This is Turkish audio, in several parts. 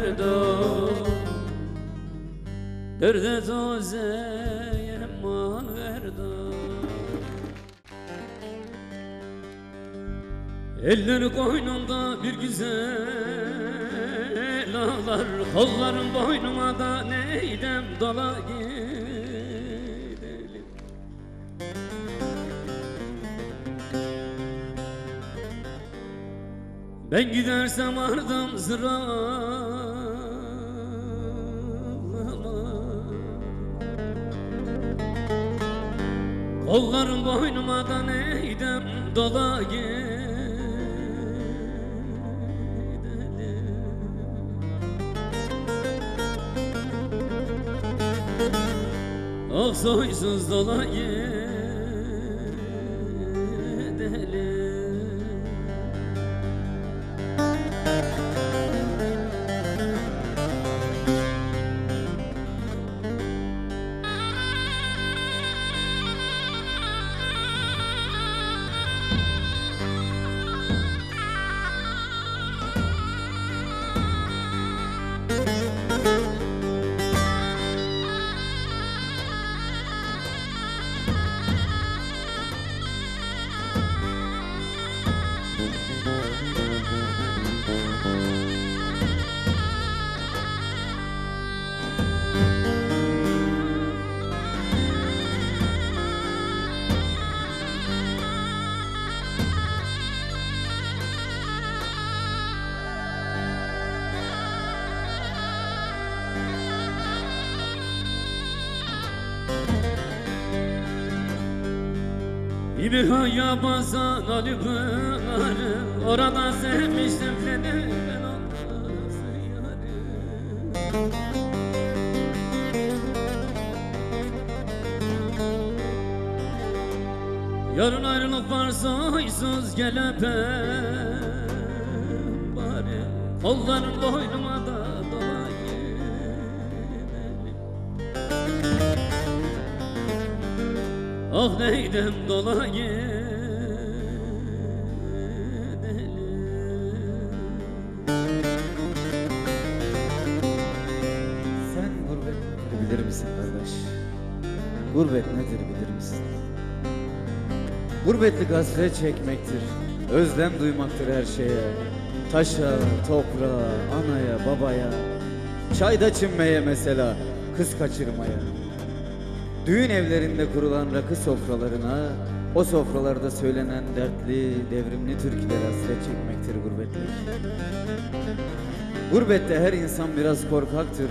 verdim derde tozeye eman verdim. Eller koynumda bir güzel ağlar, kollarım boynuma da neydem dola gidelim. Ben gidersem ardım zıralama, kollarım boynuma da neydem dola gidelim. Ah soysuz dola gidelim. İbrahim'e basan Ali Pınar'ı, orada sevmiştim seni ben olmasın yarım. Yarın ayrılık var soysuz gel öpem bari, kolların boynuma da dola gidelim. Ah neydem dola gidelim. Sen gurbet nedir bilir misin kardeş? Gurbet nedir bilir misin? Gurbetlik hasret çekmektir, özlem duymaktır her şeye. Taşa, toprağa, anaya, babaya, çayda çinmeye mesela, kız kaçırmaya. Düğün evlerinde kurulan rakı sofralarına, o sofralarda söylenen dertli, devrimli türküler hasret çekmektir gurbetlik. Gurbette her insan biraz korkaktır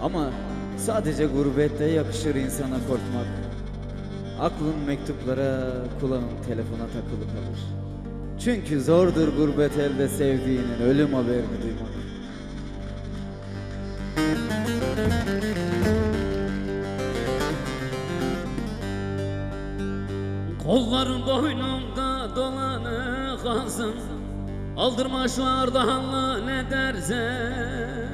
ama sadece gurbette yakışır insana korkmak. Aklın mektuplara, kulağın telefona takılı kalır. Çünkü zordur gurbet elde sevdiğinin ölüm haberini duymak. Kollarım boynumda dolanı kalsın, aldırma şu ardahanlı ne dersen.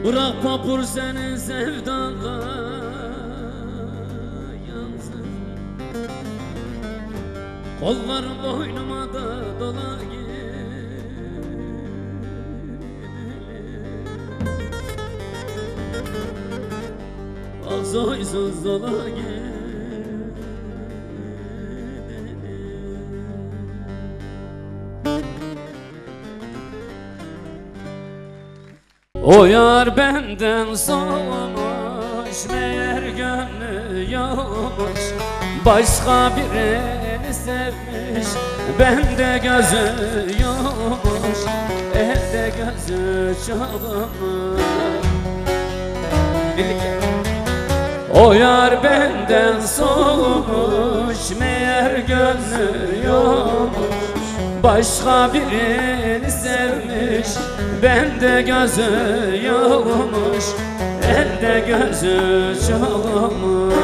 Bırak papur senin sevdanla yansın, kollarım boynuma da dola gidelim. Ah soysuz dola gidelim. O yar benden soğumuş, meğer gönlü yokmuş, başka birini sevmiş, bende gözü yokmuş, elde gözü çokmuş. O yar benden soğumuş, meğer gönlü yokmuş, başka birini sevmiş, bende gözü yokmuş, elde gözü çokmuş.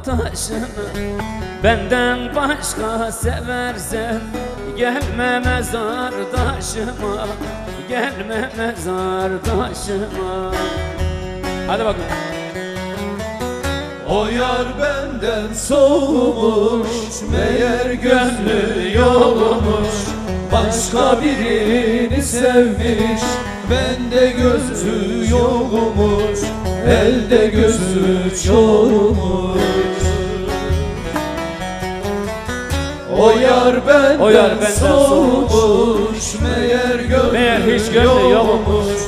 taşını benden başka seversen gelme mezar taşıma, gelme mezar taşıma. Hadi bakalım. O yar benden soğumuş, meğer gönlü yokmuş. Başka birini sevmiş, bende gözü yokmuş, elde gözü çokmuş. O yar benden soğumuş, meğer hiç gönlü yokmuş.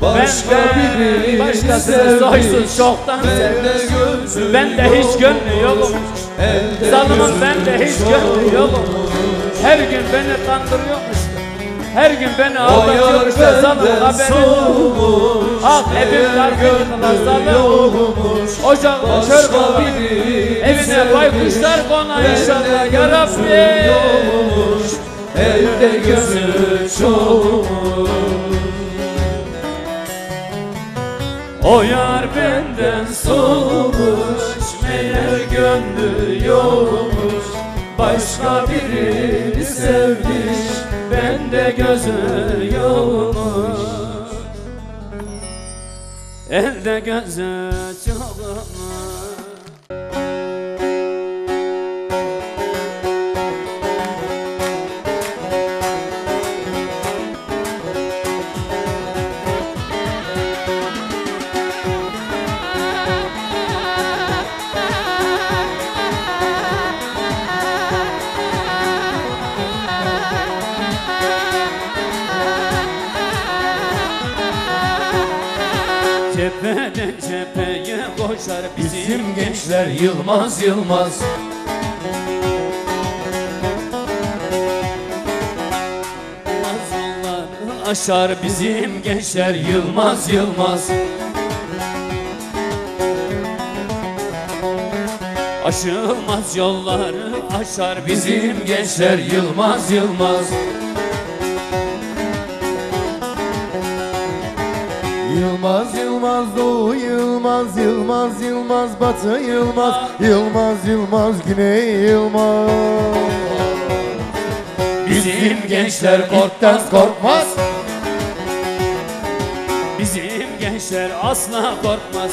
Başka birini başkasını soysuz çoktan sevmiş. Bende hiç gönlü yokmuş. Zalımın bende hiç gönlü yokmuş. Her gün beni kandırıyormuş. Her gün beni aldatıyormuş da zalım haberi yok. Ah evim dargınlar zalım. Ocağın kör baba. Evine baykuşlar kona inşallah ya Rabbi. Elde gözü çokmuş. O yar benden soğumuş, meğer gönlü yokmuş. Başka birini sevmiş, bende gözü yokmuş. Elde gözü çokmuş. Cepheden cepheye koşar Bizim gençler Yılmaz Yılmaz. Yolları aşar bizim gençler Yılmaz Yılmaz. Aşılmaz yolları aşar Bizim gençler Yılmaz Yılmaz. Yılmaz Yılmaz Doğu Yılmaz Yılmaz Yılmaz Batı Yılmaz Yılmaz Yılmaz Güney Yılmaz. Bizim gençler korkmaz korkmaz. Bizim gençler asla korkmaz.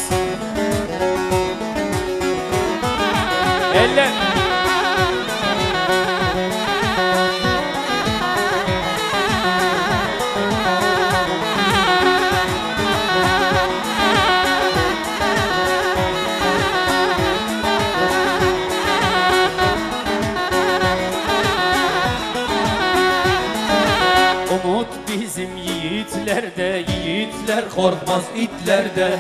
Elle umut bizim yiğitlerde, yiğitler korkmaz itlerde.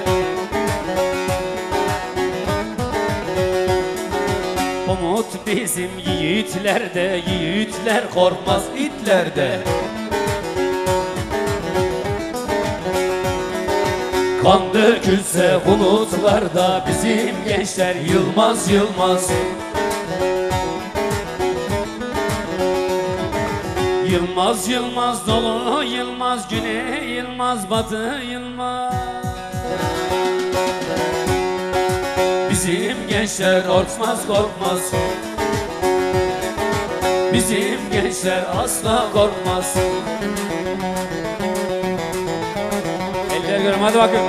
Umut bizim yiğitlerde, yiğitler korkmaz itlerde. Kan dökülse bulutlarda bizim gençler Yılmaz Yılmaz. Yılmaz Yılmaz dolu Yılmaz, güney Yılmaz, batı Yılmaz. Bizim gençler korkmaz korkmaz. Bizim gençler asla korkmaz. Eller görüm, hadi bakın.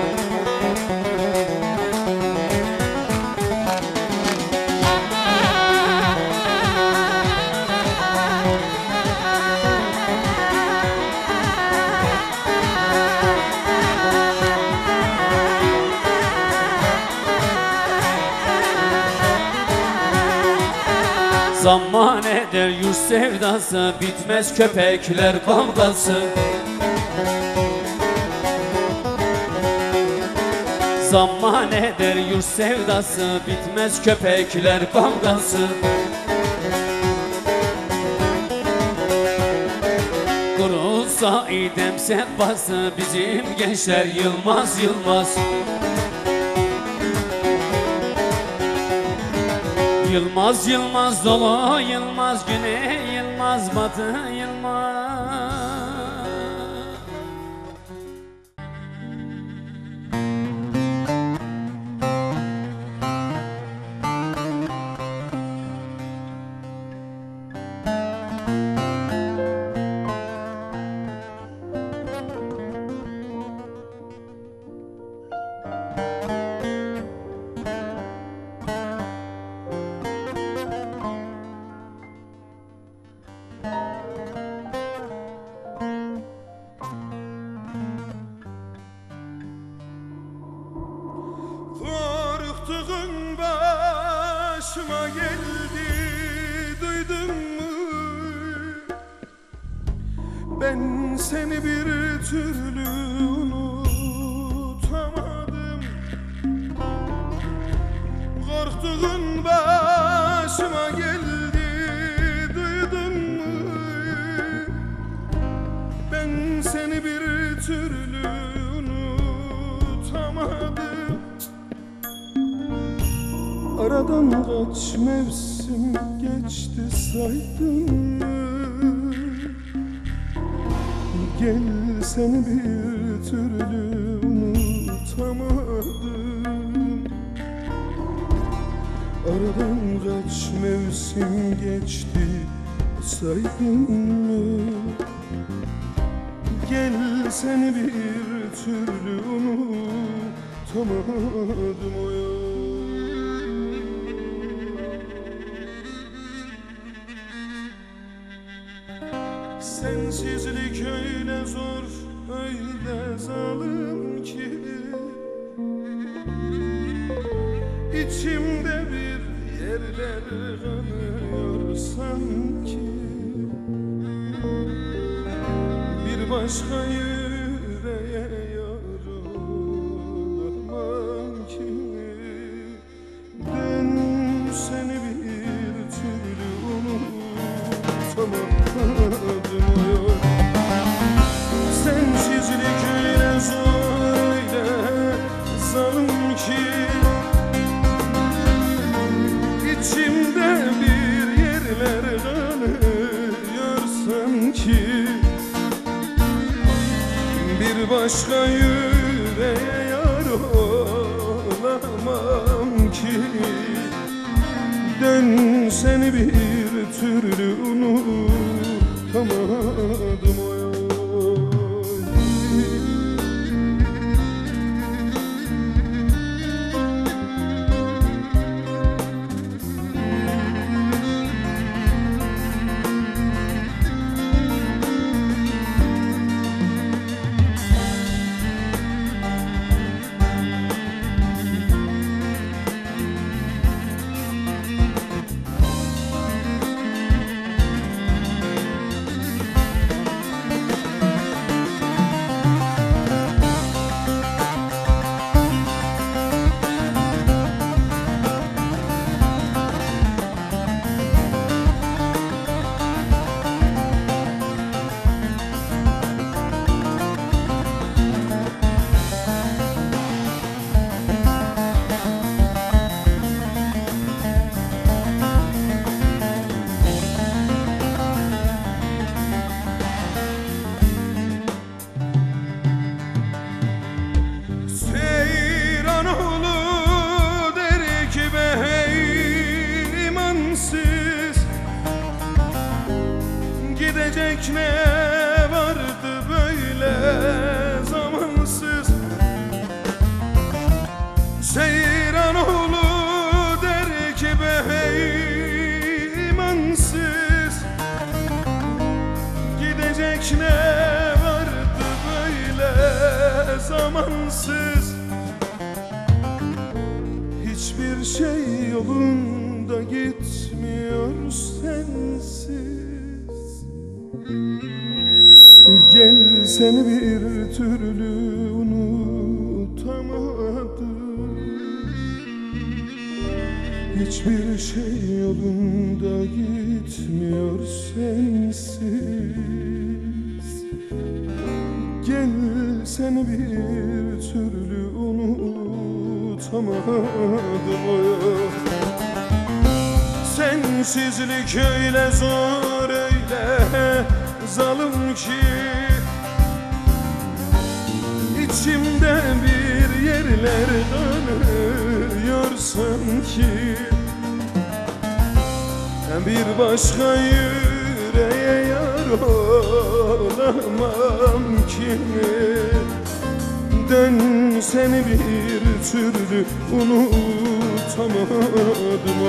Zaman eder yurt sevdası, bitmez köpekler kavgası. Zaman eder yurt sevdası, bitmez köpekler kavgası. Kurulsa idem sehpası, bizim gençler Yılmaz Yılmaz. Yılmaz Yılmaz dolu Yılmaz, güney Yılmaz, batı Yılmaz. Ben seni bir türlü unutamadım. Korktuğun başıma geldi, duydun mu? Ben seni bir türlü unutamadım. Aradan kaç mevsim geçti saydın mı? Gel seni bir türlü unutamadım. Aradan kaç mevsim geçti saydın mı? Gel seni bir türlü unutamadım o ya. Sensizlik öyle zor, öyle zalim ki İçimde bir yerler kanıyor sanki. Bir başka yüreğe yar olamam ki. Ben seni bir türlü unutamadım. Sensizlik öyle zor, öyle zalim ki İçimde bir yerler kanıyor sanki. Bir başka yüreğe yar olamam ki. Dön seni bir türlü unutamadım o ya. Gidecek ne vardı böyle zamansız? Seyranoğlu der ki be hey imansız. Gidecek ne vardı böyle zamansız? Hiçbir şey yolunda gitmiyor sensiz. Gel seni bir türlü unutamadım. Hiçbir şey yolunda gitmiyor sensiz. Gel seni bir türlü unutamadım o ya. Sensizlik öyle zor, öyle zalim ki İçimde bir yerler kanıyor sanki. Bir başka yüreğe yar olamam ki. Dön seni bir türlü unutamadım o.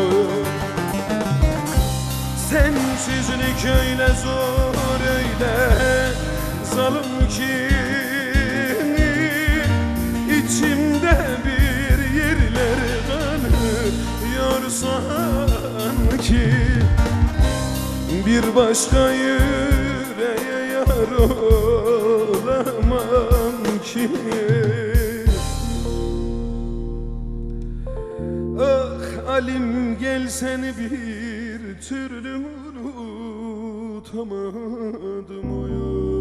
Sensizlik öyle zor, öyle zalim ki İçimde bir yerler kanıyor sanki. Bir başka yüreğe yar ki Ah Alim gel seni bir türlü unutamadım oy.